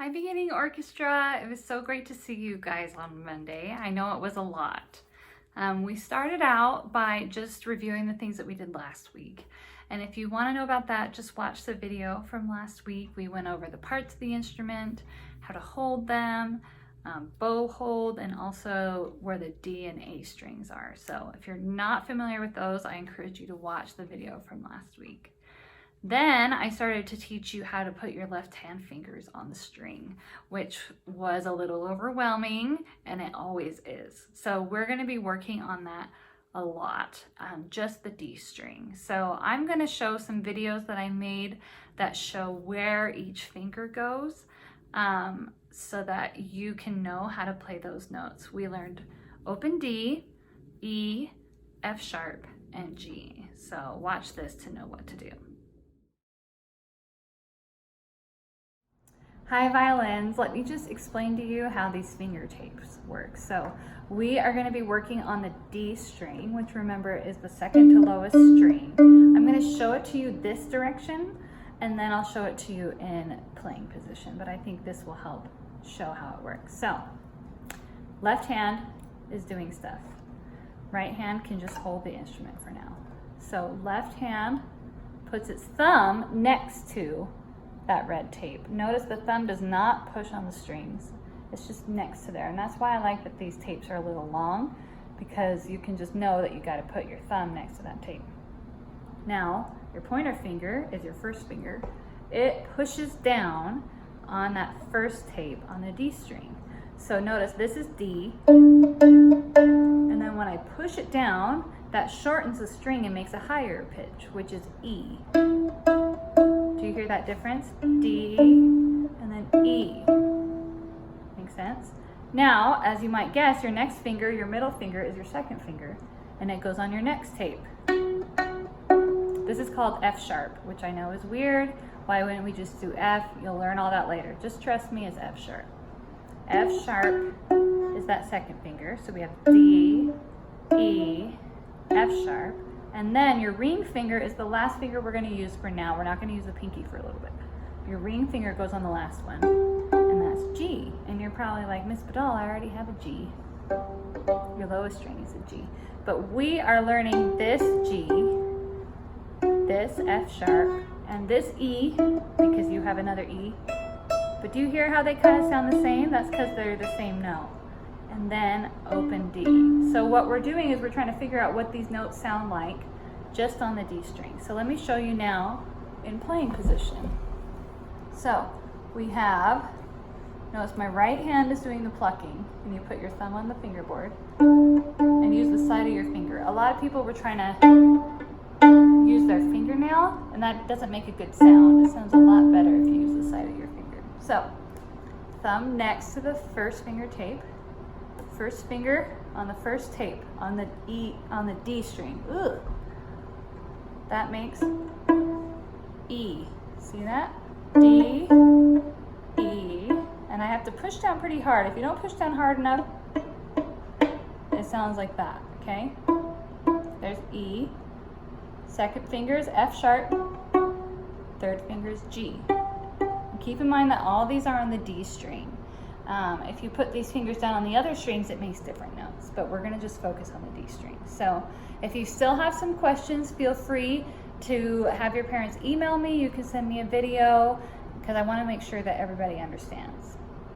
Hi, Beginning Orchestra. It was so great to see you guys on Monday. I know it was a lot. We started out by just reviewing the things that we did last week. And if you want to know about that, just watch the video from last week. We went over the parts of the instrument, how to hold them, bow hold, and also where the D and A strings are. So if you're not familiar with those, I encourage you to watch the video from last week. Then I started to teach you how to put your left hand fingers on the string, which was a little overwhelming, and it always is. So we're going to be working on that a lot, just the D string. So I'm going to show some videos that I made that show where each finger goes, so that you can know how to play those notes. We learned open D, E, F sharp, and G. So watch this to know what to do. Hi violins, let me just explain to you how these finger tapes work. So we are going to be working on the D string, which remember is the second to lowest string. I'm going to show it to you this direction, and then I'll show it to you in playing position, but I think this will help show how it works. So left hand is doing stuff. Right hand can just hold the instrument for now. So left hand puts its thumb next to that red tape. Notice the thumb does not push on the strings. It's just next to there. And that's why I like that these tapes are a little long, because you can just know that you got to put your thumb next to that tape. Now, your pointer finger is your first finger. It pushes down on that first tape on the D string. So notice this is D, and then when I push it down, that shortens the string and makes a higher pitch, which is E. Do you hear that difference? D and then E. Makes sense? Now, as you might guess, your next finger, your middle finger, is your second finger, and it goes on your next tape. This is called F sharp, which I know is weird. Why wouldn't we just do F? You'll learn all that later. Just trust me, it's F sharp. F sharp is that second finger, so we have D, E, F sharp. And then your ring finger is the last finger we're going to use for now. We're not going to use the pinky for a little bit. Your ring finger goes on the last one, and that's G. And you're probably like, Miss Badal, I already have a G. Your lowest string is a G. But we are learning this G, this F sharp, and this E, because you have another E. But do you hear how they kind of sound the same? That's because they're the same note. And then open D. So what we're doing is we're trying to figure out what these notes sound like just on the D string. So let me show you now in playing position. So we have, notice my right hand is doing the plucking, and you put your thumb on the fingerboard and use the side of your finger. A lot of people were trying to use their fingernail, and that doesn't make a good sound. It sounds a lot better if you use the side of your finger. So thumb next to the first finger tape. First finger on the first tape on the E, on the D string. Ugh. That makes E. See that? D, E, and I have to push down pretty hard. If you don't push down hard enough, it sounds like that, okay? There's E. Second finger is F sharp. Third finger is G. And keep in mind that all these are on the D string. If you put these fingers down on the other strings, it makes different notes, but we're going to just focus on the D string. So if you still have some questions, feel free to have your parents email me. You can send me a video, because I want to make sure that everybody understands.